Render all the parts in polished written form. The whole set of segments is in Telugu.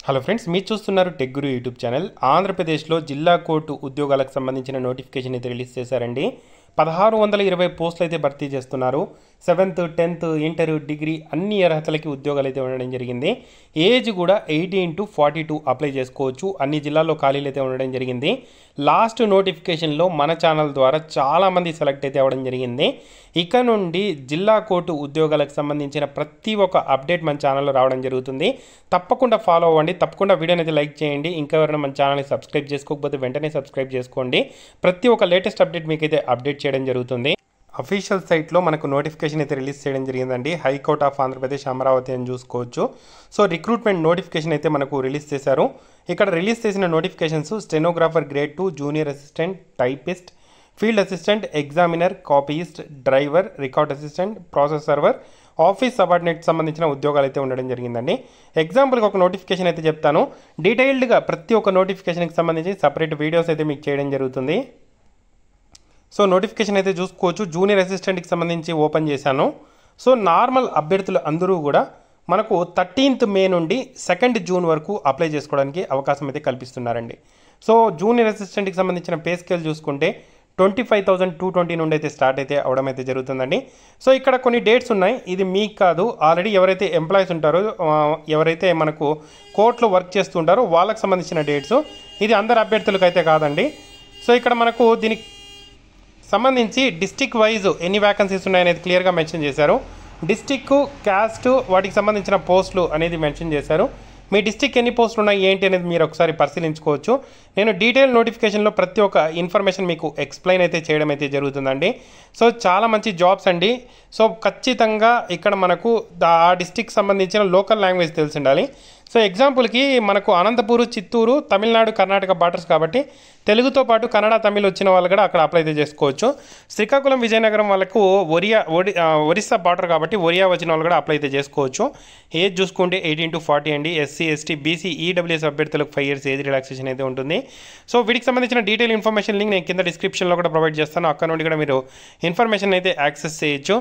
హలో ఫ్రెండ్స్, మీరు చూస్తున్నారు టెక్ గురు యూట్యూబ్ ఛానల్. ఆంధ్రప్రదేశ్లో జిల్లా కోర్టు ఉద్యోగాలకు సంబంధించిన నోటిఫికేషన్ అయితే రిలీజ్ చేశారండి. 1620 పోస్టులు అయితే భర్తీ చేస్తున్నారు. 7th 10th ఇంటర్ డిగ్రీ అన్ని అర్హతలకి ఉద్యోగాలు అయితే ఉండడం జరిగింది. ఏజ్ కూడా 18 to 42 అప్లై చేసుకోవచ్చు. అన్ని జిల్లాల్లో ఖాళీలు అయితే ఉండడం జరిగింది. లాస్ట్ నోటిఫికేషన్లో మన ఛానల్ ద్వారా చాలామంది సెలెక్ట్ అయితే అవ్వడం జరిగింది. ఇక నుండి జిల్లా కోర్టు ఉద్యోగాలకు సంబంధించిన ప్రతి ఒక్క అప్డేట్ మన ఛానల్లో రావడం జరుగుతుంది. తప్పకుండా ఫాలో అవ్వండి. తప్పకుండా వీడియోని అయితే లైక్ చేయండి. ఇంకా ఎవరైనా మన ఛానల్ని సబ్స్క్రైబ్ చేసుకోకపోతే వెంటనే సబ్స్క్రైబ్ చేసుకోండి. ప్రతి ఒక్క లేటెస్ట్ అప్డేట్ మీకైతే అప్డేట్ చేయడం జరుగుతుంది. అఫీషియల్ సైట్లో మనకు నోటిఫికేషన్ అయితే రిలీజ్ చేయడం జరిగిందండి. హైకోర్ట్ ఆఫ్ ఆంధ్రప్రదేశ్ అమరావతి అని చూసుకోవచ్చు. సో రిక్రూట్మెంట్ నోటిఫికేషన్ అయితే మనకు రిలీజ్ చేశారు. ఇక్కడ రిలీజ్ చేసిన notifications stenographer grade 2, junior assistant, typist, field assistant, examiner, copyist, driver, record assistant, process server, office subordinate సంబంధించిన ఉద్యోగాలు అయితే ఉండడం జరిగిందండి. ఎగ్జాంపుల్కి ఒక నోటిఫికేషన్ అయితే చెప్తాను. డీటెయిల్డ్గా ప్రతి ఒక్క నోటిఫికేషన్కి సంబంధించి సపరేట్ వీడియోస్ అయితే మీకు చేయడం జరుగుతుంది. సో నోటిఫికేషన్ అయితే చూసుకోవచ్చు. జూనియర్ అసిస్టెంట్కి సంబంధించి ఓపెన్ చేశాను. సో నార్మల్ అభ్యర్థులు అందరూ కూడా మనకు 13th May నుండి 2nd June వరకు అప్లై చేసుకోవడానికి అవకాశం అయితే కల్పిస్తున్నారండి. సో జూనియర్ అసిస్టెంట్కి సంబంధించిన పే స్కేల్ చూసుకుంటే 25,220 నుండి అయితే స్టార్ట్ అయితే అవడం అయితే జరుగుతుందండి. సో ఇక్కడ కొన్ని డేట్స్ ఉన్నాయి. ఇది మీకు కాదు, ఆల్రెడీ ఎవరైతే ఎంప్లాయీస్ ఉంటారో, ఎవరైతే మనకు కోర్టులో వర్క్ చేస్తుంటారో వాళ్ళకి సంబంధించిన డేట్స్. ఇది అందరు అభ్యర్థులకు అయితే కాదండి. సో ఇక్కడ మనకు దీనికి సంబంధించి డిస్టిక్ వైజ్ ఎన్ని వ్యాకన్సీస్ ఉన్నాయనేది క్లియర్గా మెన్షన్ చేశారు. డిస్టిక్, క్యాస్ట్, వాటికి సంబంధించిన పోస్టులు అనేది మెన్షన్ చేశారు. మీ డిస్టిక్ ఎన్ని పోస్టులు ఉన్నాయి ఏంటి అనేది మీరు ఒకసారి పరిశీలించుకోవచ్చు. నేను డీటెయిల్ నోటిఫికేషన్లో ప్రతి ఒక్క ఇన్ఫర్మేషన్ మీకు ఎక్స్ప్లెయిన్ అయితే చేయడం అయితే జరుగుతుందండి. సో చాలా మంచి జాబ్స్ అండి. సో ఖచ్చితంగా ఇక్కడ మనకు ఆ డిస్టిక్ సంబంధించిన లోకల్ లాంగ్వేజ్ తెలిసి ఉండాలి. సో ఎగ్జాంపుల్కి మనకు అనంతపూర్, చిత్తూరు, తమిళనాడు, కర్ణాటక బార్డర్స్ కాబట్టి తెలుగుతో పాటు కన్నడ, తమిళ్ వచ్చిన వాళ్ళు కూడా అక్కడ అప్లై చేసుకోవచ్చు. శ్రీకాకుళం, విజయనగరం వాళ్ళకు ఒరిస్సా బార్డర్ కాబట్టి ఒరియా వచ్చిన వాళ్ళు కూడా అప్లై చేసుకోవచ్చు. ఏజ్ చూసుకుంటే 18 to 40 అండి. ఎస్సీ, ఎస్టీ, బీసీ, ఈడబ్ల్యూఎస్ అభ్యర్థులకు 5 years ఏజ్ రిలాక్సేషన్ అయితే ఉంటుంది. సో వీటికి సంబంధించిన డీటెయిల్ ఇన్ఫర్మేషన్ లింక్ నేను కింద డిస్క్రిప్షన్లో కూడా ప్రొవైడ్ చేస్తాను. అక్కడ నుండి కూడా మీరు ఇన్ఫర్మేషన్ అయితే యాక్సెస్ చేయొచ్చు.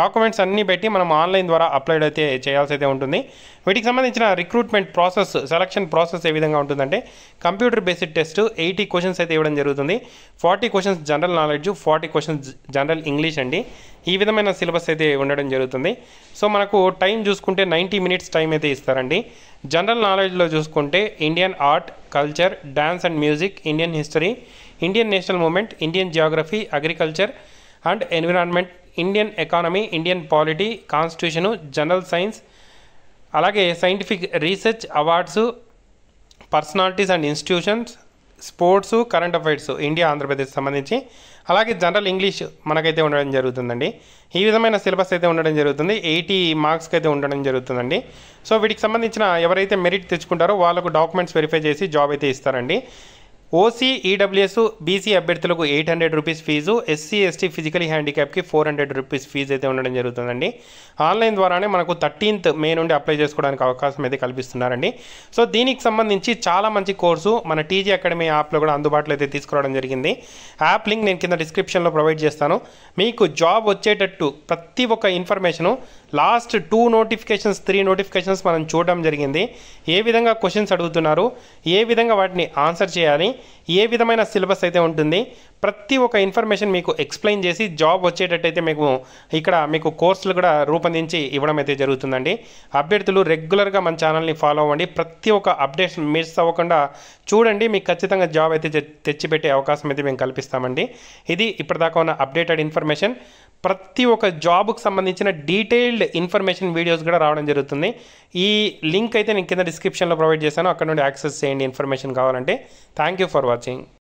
డాక్యుమెంట్స్ అన్నీ పెట్టి మనం ఆన్లైన్ ద్వారా అప్లోడ్ అయితే చేయాల్సి అయితే ఉంటుంది. వీటికి సంబంధించిన రిక్రూట్మెంట్ ప్రాసెస్, సెలక్షన్ ప్రాసెస్ ఏ విధంగా ఉంటుందంటే కంప్యూటర్ బేస్డ్ టెస్ట్ 80 క్వశ్చన్స్ అయితే ఇవ్వడం జరుగుతుంది. 40 questions general knowledge, 40 questions general English అండి. ఈ విధమైన సిలబస్ అయితే ఉండడం జరుగుతుంది. సో మనకు టైం చూసుకుంటే 90 minutes టైం అయితే ఇస్తారండి. జనరల్ నాలెడ్జ్లో చూసుకుంటే Indian art, culture, dance and music, Indian history, Indian national movement, Indian geography, agriculture and environment, Indian economy, Indian polity, constitution, general science, అలాగే scientific research, awards, personalities and institutions, sports, current affairs India Andhra Pradesh సంబంధించి, అలాగే జనరల్ ఇంగ్లీష్ మనకైతే ఉండడం జరుగుతుందండి. ఈ విధమైన సిలబస్ అయితే ఉండడం జరుగుతుంది. 80 మార్క్స్కి అయితే ఉండడం జరుగుతుందండి. సో వీటికి సంబంధించిన ఎవరైతే మెరిట్ తెచ్చుకుంటారో వాళ్ళకు డాక్యుమెంట్స్ వెరిఫై చేసి జాబ్ అయితే ఇస్తారండి. ఓసీ, ఈడబ్ల్యూఎస్, బీసీ అభ్యర్థులకు 800 rupees fee, SC, ST, physically హ్యాండిక్యాప్కి 400 రూపీస్ ఫీజు అయితే ఉండడం జరుగుతుందండి. ఆన్లైన్ ద్వారానే మనకు 13th May నుండి అప్లై చేసుకోవడానికి అవకాశం అయితే కల్పిస్తున్నారండి. సో దీనికి సంబంధించి చాలా మంచి కోర్సు మన టీజీ అకాడమీ యాప్లో కూడా అందుబాటులో అయితే తీసుకురావడం జరిగింది. యాప్ లింక్ నేను కింద డిస్క్రిప్షన్లో ప్రొవైడ్ చేస్తాను. మీకు జాబ్ వచ్చేటట్టు ప్రతి ఒక్క ఇన్ఫర్మేషను లాస్ట్ 2 notifications 3 notifications మనం చూడడం జరిగింది. ఏ విధంగా క్వశ్చన్స్ అడుగుతున్నారు, ఏ విధంగా వాటిని ఆన్సర్ చేయాలి, ఏ విధమైన సిలబస్ అయితే ఉంటుంది, ప్రతి ఒక్క ఇన్ఫర్మేషన్ మీకు ఎక్స్ప్లెయిన్ చేసి జాబ్ వచ్చేటట్టయితే మీకు కోర్సులు కూడా రూపొందించి ఇవ్వడం అయితే జరుగుతుందండి. అభ్యర్థులు రెగ్యులర్గా మన ఛానల్ని ఫాలో అవ్వండి. ప్రతి ఒక్క అప్డేట్స్ మిస్ అవ్వకుండా చూడండి. మీకు ఖచ్చితంగా జాబ్ అయితే తెచ్చిపెట్టే అవకాశం అయితే మేము కల్పిస్తామండి. ఇది ఇప్పటిదాకా ఉన్న అప్డేటెడ్ ఇన్ఫర్మేషన్. ప్రతి ఒక్క జాబ్కి సంబంధించిన డీటెయిల్డ్ ఇన్ఫర్మేషన్ వీడియోస్ కూడా రావడం జరుగుతుంది. ఈ లింక్ అయితే నేను కింద డిస్క్రిప్షన్లో ప్రొవైడ్ చేశాను. అక్కడ నుండి యాక్సెస్ చేయండి ఇన్ఫర్మేషన్ కావాలంటే. Thank you for watching.